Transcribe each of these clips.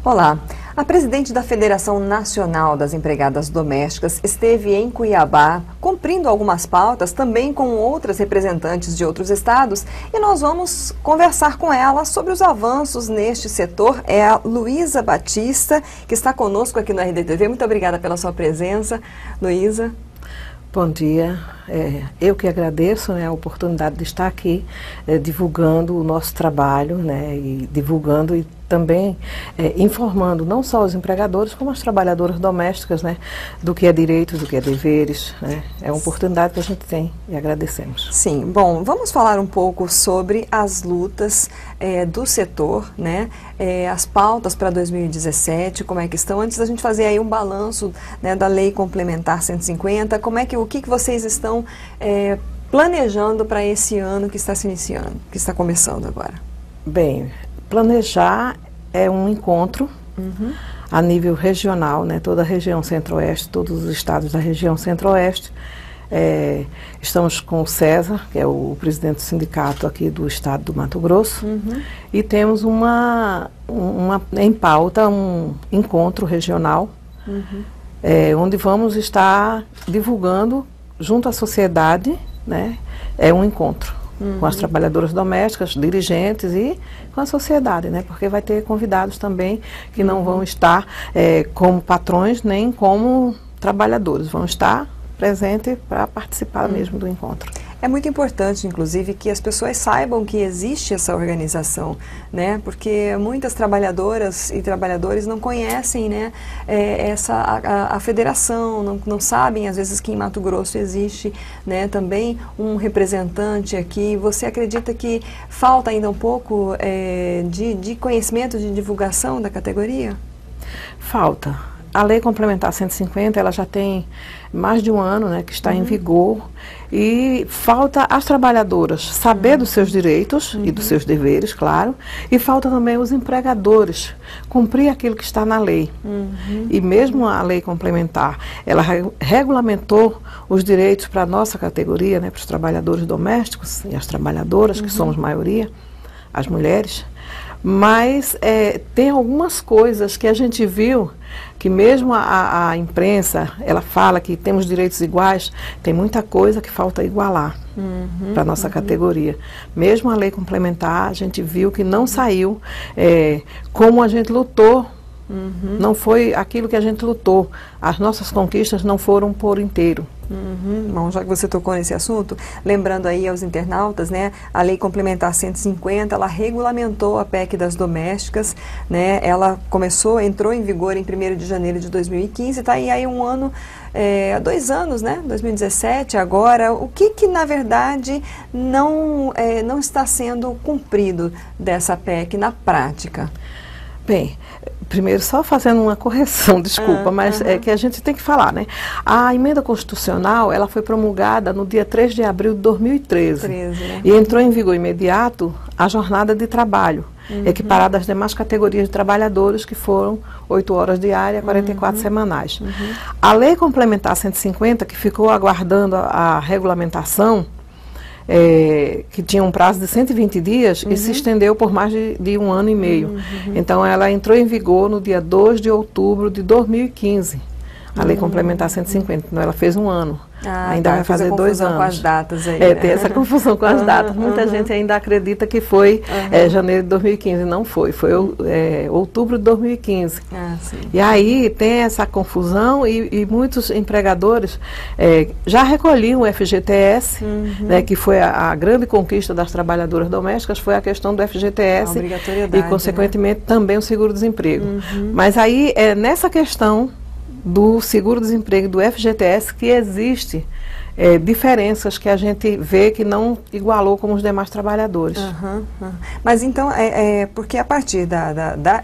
Olá, a presidente da Federação Nacional das Empregadas Domésticas esteve em Cuiabá, cumprindo algumas pautas, também com outras representantes de outros estados, e nós vamos conversar com ela sobre os avanços neste setor. É a Luísa Batista, que está conosco aqui no RDTV. Muito obrigada pela sua presença, Luísa. Bom dia, eu que agradeço, né, a oportunidade de estar aqui divulgando o nosso trabalho, né, e divulgando e também informando não só os empregadores, como as trabalhadoras domésticas, né, do que é direitos, do que é deveres, né. É uma oportunidade que a gente tem e agradecemos. Sim, bom, vamos falar um pouco sobre as lutas do setor, né, as pautas para 2017, como é que estão, antes da gente fazer aí um balanço, né, da Lei Complementar 150, o que vocês estão planejando para esse ano que está se iniciando, que está começando agora? Bem, planejar é um encontro a nível regional, né, toda a região centro-oeste, todos os estados da região centro-oeste. Estamos com o César, que é o presidente do sindicato aqui do estado do Mato Grosso, e temos em pauta um encontro regional, onde vamos estar divulgando junto à sociedade, né, um encontro com as trabalhadoras domésticas, dirigentes e com a sociedade, né, porque vai ter convidados também que não vão estar como patrões nem como trabalhadores, vão estar presentes para participar mesmo do encontro. É muito importante, inclusive, que as pessoas saibam que existe essa organização, né? Porque muitas trabalhadoras e trabalhadores não conhecem, né, a federação, não sabem, às vezes, que em Mato Grosso existe, né, também um representante aqui. Você acredita que falta ainda um pouco de conhecimento, de divulgação da categoria? Falta. A Lei Complementar 150, ela já tem mais de um ano, né, que está em vigor, e falta às trabalhadoras saber dos seus direitos e dos seus deveres, claro, e falta também os empregadores cumprir aquilo que está na lei. E mesmo a Lei Complementar, ela regulamentou os direitos para a nossa categoria, né, para os trabalhadores domésticos e as trabalhadoras, que somos maioria, as mulheres. Mas tem algumas coisas que a gente viu que mesmo a imprensa, ela fala que temos direitos iguais, tem muita coisa que falta igualar para a nossa categoria. Mesmo a lei complementar, a gente viu que não saiu como a gente lutou, não foi aquilo que a gente lutou. As nossas conquistas não foram por inteiro. Bom, já que você tocou nesse assunto, lembrando aí aos internautas, né, a Lei Complementar 150, ela regulamentou a PEC das domésticas, né, ela entrou em vigor em 1º de janeiro de 2015, está aí um ano, 2 anos, né, 2017, agora, o que na verdade não está sendo cumprido dessa PEC na prática? Bem, primeiro só fazendo uma correção, desculpa, mas é que a gente tem que falar, né? A emenda constitucional, ela foi promulgada no dia 3 de abril de 2013. Né? E entrou em vigor imediato a jornada de trabalho, equiparada às demais categorias de trabalhadores, que foram 8 horas diárias, 44 semanais. A Lei Complementar 150, que ficou aguardando a regulamentação, que tinha um prazo de 120 dias e se estendeu por mais de 1 ano e meio. Então, ela entrou em vigor no dia 2 de outubro de 2015, a Lei Complementar 150. Então, ela fez 1 ano. Ainda vai fazer 2 anos. Com as datas aí, né? Tem essa confusão com as datas. Muita gente ainda acredita que foi janeiro de 2015. Não foi. Foi outubro de 2015. E aí tem essa confusão e muitos empregadores já recolhiam o FGTS, né, que foi a grande conquista das trabalhadoras domésticas, foi a questão do FGTS e, consequentemente, também o seguro-desemprego. Mas aí, nessa questão do seguro-desemprego, do FGTS, que existe diferenças que a gente vê que não igualou com os demais trabalhadores. Mas então, porque a partir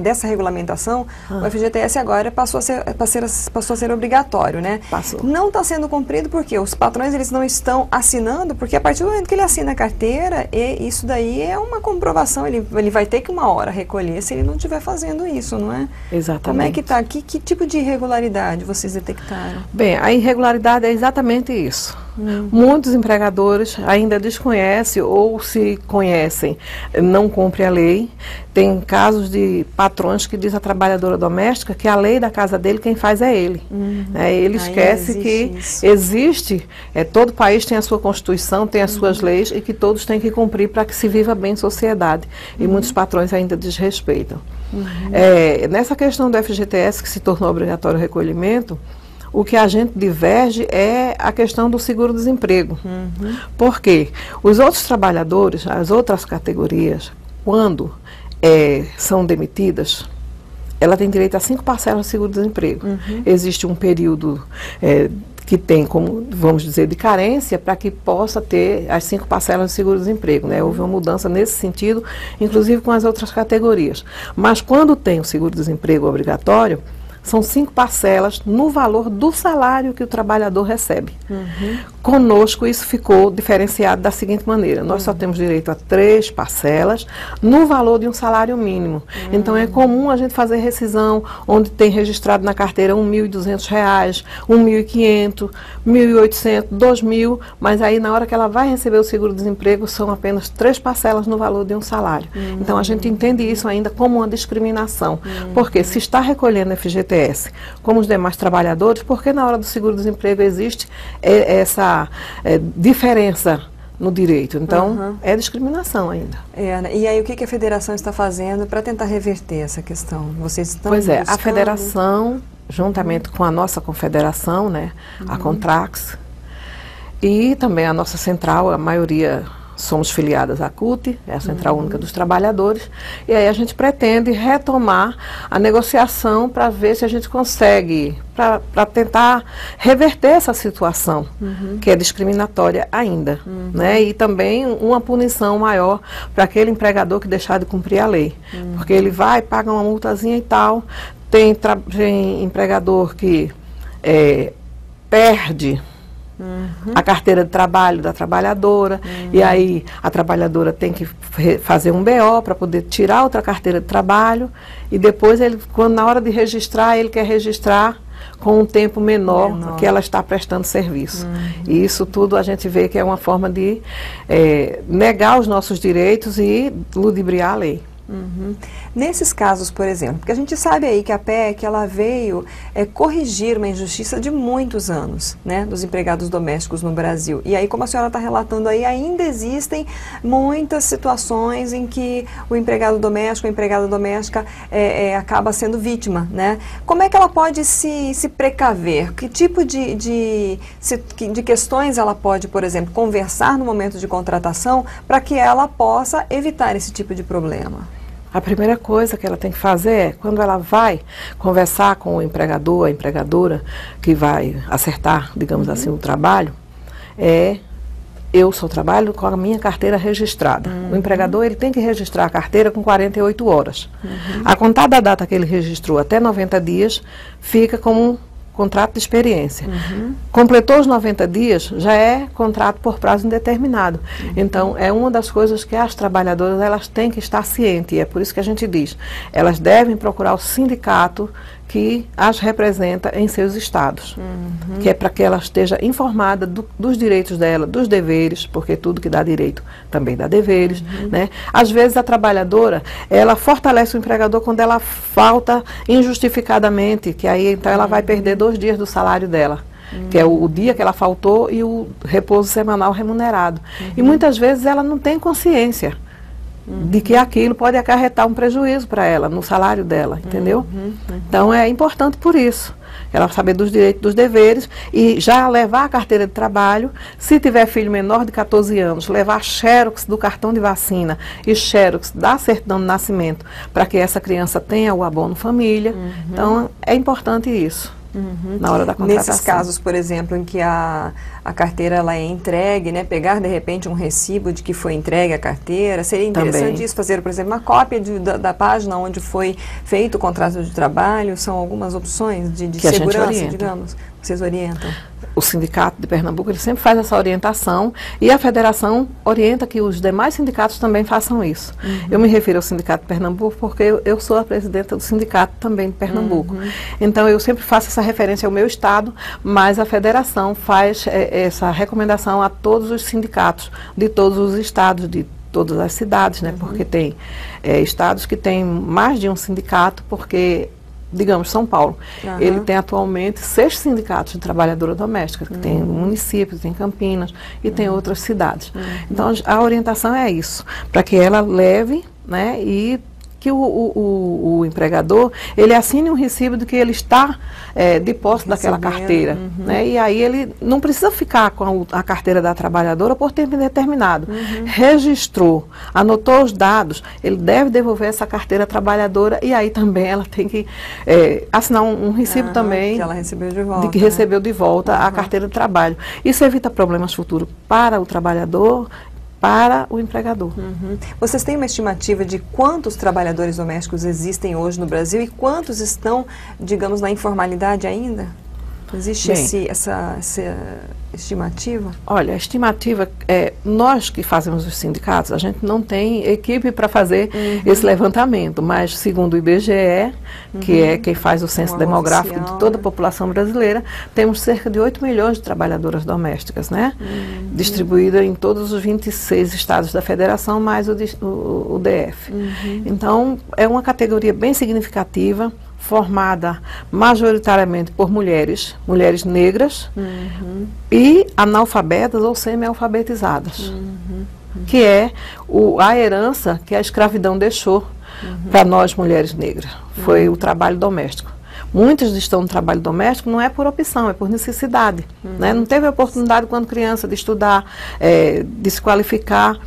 dessa regulamentação, o FGTS agora passou a ser obrigatório, né? Passou. Não está sendo cumprido porque os patrões eles não estão assinando, porque a partir do momento que ele assina a carteira, isso daí é uma comprovação, ele vai ter que uma hora recolher se ele não estiver fazendo isso, não é? Exatamente. Como é que está? Que tipo de irregularidade vocês detectaram? Bem, a irregularidade é exatamente isso. Muitos empregadores ainda desconhecem ou se conhecem, não cumprem a lei. Tem casos de patrões que diz à trabalhadora doméstica que a lei da casa dele quem faz é ele. Ele esquece que existe, todo país tem a sua Constituição, tem as suas leis e que todos têm que cumprir para que se viva bem em sociedade. E muitos patrões ainda desrespeitam. Nessa questão do FGTS que se tornou obrigatório o recolhimento, o que a gente diverge é a questão do seguro-desemprego. Porque os outros trabalhadores, as outras categorias, quando são demitidas, ela tem direito a 5 parcelas de seguro-desemprego. Existe um período que tem, como vamos dizer, de carência para que possa ter as 5 parcelas de seguro-desemprego. Houve uma mudança nesse sentido, inclusive com as outras categorias. Mas quando tem o seguro-desemprego obrigatório, são 5 parcelas no valor do salário que o trabalhador recebe. Conosco isso ficou diferenciado da seguinte maneira: nós só temos direito a 3 parcelas no valor de um salário mínimo. Então é comum a gente fazer rescisão onde tem registrado na carteira R$1.200, R$1.500, R$1.800, R$2.000, mas aí na hora que ela vai receber o seguro-desemprego são apenas 3 parcelas no valor de um salário. Então a gente entende isso ainda como uma discriminação. Porque se está recolhendo FGTS como os demais trabalhadores, porque na hora do seguro-desemprego existe essa diferença no direito. Então, é discriminação ainda. E aí, o que a federação está fazendo para tentar reverter essa questão? Vocês estão buscando... a federação, juntamente com a nossa confederação, a Contrax, e também a nossa central, a maioria... Somos filiadas à CUT, é a Central Única dos Trabalhadores, e aí a gente pretende retomar a negociação para ver se a gente consegue, para tentar reverter essa situação, que é discriminatória ainda, e também uma punição maior para aquele empregador que deixar de cumprir a lei, porque ele vai, paga uma multazinha e tal, tem empregador que perde a carteira de trabalho da trabalhadora, e aí a trabalhadora tem que fazer um BO para poder tirar outra carteira de trabalho, e depois, quando na hora de registrar, ele quer registrar com um tempo menor que ela está prestando serviço. E isso tudo a gente vê que é uma forma de negar os nossos direitos e ludibriar a lei. Nesses casos, por exemplo, porque a gente sabe aí que a PEC ela veio corrigir uma injustiça de muitos anos, dos empregados domésticos no Brasil. E aí, como a senhora está relatando aí, ainda existem muitas situações em que o empregado doméstico, a empregada doméstica acaba sendo vítima, Como é que ela pode se precaver? Que tipo de questões ela pode, por exemplo, conversar no momento de contratação para que ela possa evitar esse tipo de problema? A primeira coisa que ela tem que fazer é, quando ela vai conversar com o empregador, a empregadora, que vai acertar, digamos assim, o trabalho, eu só trabalho com a minha carteira registrada. O empregador ele tem que registrar a carteira com 48 horas. A contar da data que ele registrou até 90 dias, fica como contrato de experiência. Completou os 90 dias, já é contrato por prazo indeterminado. Então, é uma das coisas que as trabalhadoras elas têm que estar cientes, e é por isso que a gente diz, elas devem procurar o sindicato que as representa em seus estados, que é para que ela esteja informada dos direitos dela, dos deveres, porque tudo que dá direito também dá deveres, Às vezes a trabalhadora, ela fortalece o empregador quando ela falta injustificadamente, que aí então ela vai perder 2 dias do salário dela, que é o dia que ela faltou e o repouso semanal remunerado. E muitas vezes ela não tem consciência de que aquilo pode acarretar um prejuízo para ela, no salário dela, entendeu? Então é importante por isso, ela saber dos direitos, dos deveres, e já levar a carteira de trabalho, se tiver filho menor de 14 anos, levar xerox do cartão de vacina e xerox da certidão de nascimento, para que essa criança tenha o abono família. Então é importante isso. Na hora da contratação. Nesses casos, por exemplo, em que a a carteira ela é entregue, né? Pegar de repente um recibo de que foi entregue a carteira. Seria interessante isso, fazer, por exemplo, uma cópia da página onde foi feito o contrato de trabalho. São algumas opções de segurança, digamos. Vocês orientam? O Sindicato de Pernambuco, ele sempre faz essa orientação e a federação orienta que os demais sindicatos também façam isso. Eu me refiro ao Sindicato de Pernambuco porque eu sou a presidenta do sindicato também de Pernambuco. Então, eu sempre faço essa referência ao meu estado, mas a federação faz essa recomendação a todos os sindicatos de todos os estados, de todas as cidades, né? Porque tem estados que têm mais de um sindicato, porque... Digamos, São Paulo, ele tem atualmente 6 sindicatos de trabalhadora doméstica, que tem municípios, tem Campinas e tem outras cidades. Então, a orientação é isso, para que ela leve, né, e que o empregador, ele assine um recibo de que ele está de posse daquela carteira. Né? E aí ele não precisa ficar com a carteira da trabalhadora por tempo indeterminado. Registrou, anotou os dados, ele deve devolver essa carteira à trabalhadora e aí também ela tem que assinar um recibo também que ela recebeu de volta, de que recebeu de volta a carteira de trabalho. Isso evita problemas futuros para o trabalhador, para o empregador. Vocês têm uma estimativa de quantos trabalhadores domésticos existem hoje no Brasil e quantos estão, digamos, na informalidade ainda? Existe essa estimativa? Olha, a estimativa nós que fazemos os sindicatos, a gente não tem equipe para fazer esse levantamento, mas segundo o IBGE, que é quem faz o censo demográfico de toda a população brasileira, temos cerca de 8 milhões de trabalhadoras domésticas, né? Distribuídas em todos os 26 estados da federação, mais o DF. Então, é uma categoria bem significativa, formada majoritariamente por mulheres negras e analfabetas ou semi-alfabetizadas, que é a herança que a escravidão deixou para nós mulheres negras, foi o trabalho doméstico. Muitas estão no trabalho doméstico, não é por opção, é por necessidade. Né? Não teve a oportunidade quando criança de estudar, de se qualificar.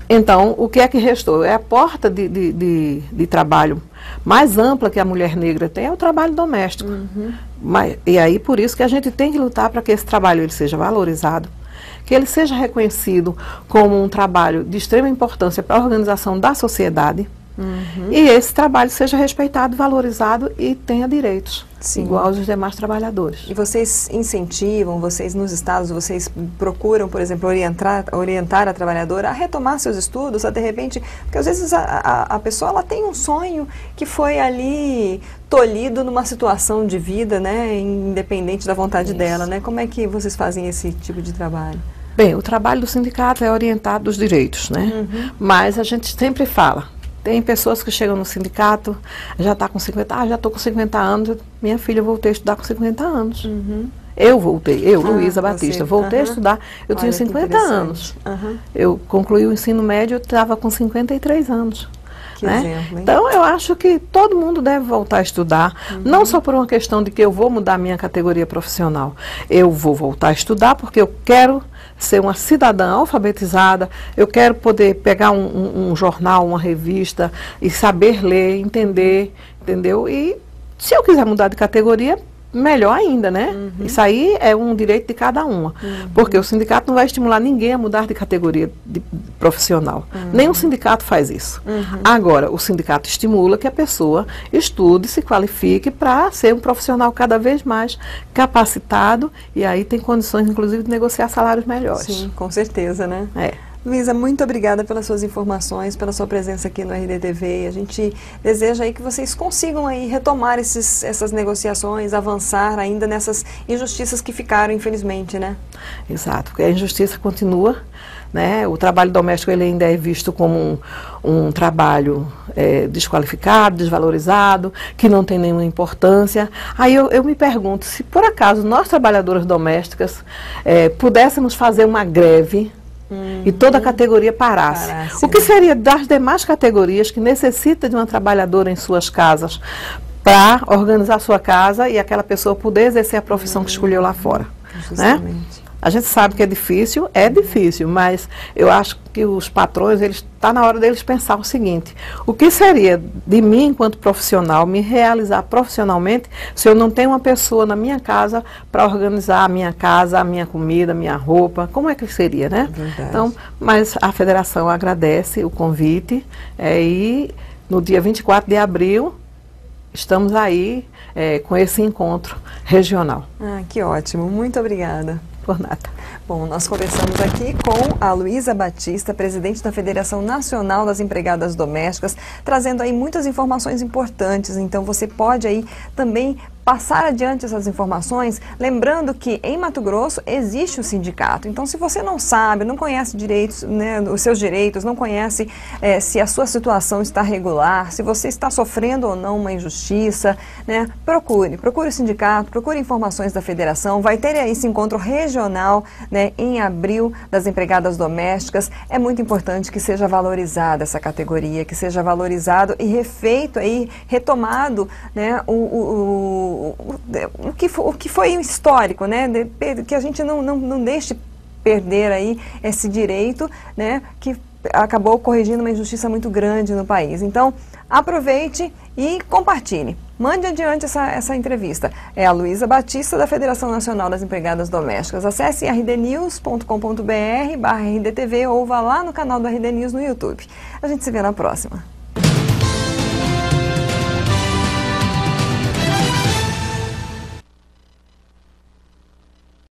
Então, o que é que restou? É a porta de trabalho mais ampla que a mulher negra tem, é o trabalho doméstico. E aí, por isso que a gente tem que lutar para que esse trabalho ele seja valorizado, que ele seja reconhecido como um trabalho de extrema importância para a organização da sociedade, e esse trabalho seja respeitado, valorizado e tenha direitos igual aos demais trabalhadores. E vocês incentivam, vocês nos estados, vocês procuram, por exemplo, orientar a trabalhadora a retomar seus estudos, a de repente, porque às vezes a pessoa ela tem um sonho que foi ali tolhido numa situação de vida, né, independente da vontade dela, né? Como é que vocês fazem esse tipo de trabalho? Bem, o trabalho do sindicato é orientado dos direitos, né? Mas a gente sempre fala. Tem pessoas que chegam no sindicato, já está com 50, já estou com 50 anos, minha filha, eu voltei a estudar com 50 anos. Eu voltei, Luísa Batista, voltei a estudar, eu tinha 50 anos. Eu concluí o ensino médio, eu estava com 53 anos. Exemplo, então, eu acho que todo mundo deve voltar a estudar, não só por uma questão de que eu vou mudar minha categoria profissional. Eu vou voltar a estudar porque eu quero ser uma cidadã alfabetizada, eu quero poder pegar um jornal, uma revista e saber ler, entender, entendeu? E se eu quiser mudar de categoria, melhor ainda, né? Isso aí é um direito de cada uma. Porque o sindicato não vai estimular ninguém a mudar de categoria profissional. Nenhum sindicato faz isso. Agora, o sindicato estimula que a pessoa estude, se qualifique para ser um profissional cada vez mais capacitado e aí tem condições, inclusive, de negociar salários melhores. Sim, com certeza, né? Luísa, muito obrigada pelas suas informações, pela sua presença aqui no RDTV. A gente deseja aí que vocês consigam aí retomar essas negociações, avançar ainda nessas injustiças que ficaram, infelizmente, né? Exato, porque a injustiça continua, né? O trabalho doméstico ele ainda é visto como um trabalho desqualificado, desvalorizado, que não tem nenhuma importância. Aí eu me pergunto, se por acaso nós trabalhadoras domésticas pudéssemos fazer uma greve e toda a categoria parasse. O que seria das demais categorias que necessita de uma trabalhadora em suas casas para organizar sua casa e aquela pessoa poder exercer a profissão que escolheu lá fora? Né? A gente sabe que é difícil, mas eu acho que os patrões, está na hora deles pensar o seguinte: o que seria de mim, enquanto profissional, me realizar profissionalmente, se eu não tenho uma pessoa na minha casa para organizar a minha casa, a minha comida, a minha roupa? Como é que seria, né? Verdade. Então, mas a federação agradece o convite e no dia 24 de abril estamos aí com esse encontro regional. Ah, que ótimo. Muito obrigada. Por nada. Bom, nós conversamos aqui com a Luísa Batista, presidente da Federação Nacional das Empregadas Domésticas, trazendo aí muitas informações importantes. Então você pode aí também passar adiante essas informações, lembrando que em Mato Grosso existe o sindicato. Então, se você não sabe, não conhece direitos, né, os seus direitos, não conhece se a sua situação está regular, se você está sofrendo ou não uma injustiça, né, procure o sindicato, procure informações da federação. Vai ter aí esse encontro regional, né, em abril das empregadas domésticas. É muito importante que seja valorizada essa categoria, que seja valorizado e refeito aí, retomado, né, o que foi histórico, né? Que a gente não deixe perder aí esse direito, né? Que acabou corrigindo uma injustiça muito grande no país. Então, aproveite e compartilhe. Mande adiante essa entrevista. É a Luísa Batista, da Federação Nacional das Empregadas Domésticas. Acesse rdnews.com.br/rdtv ou vá lá no canal do RD News no YouTube. A gente se vê na próxima.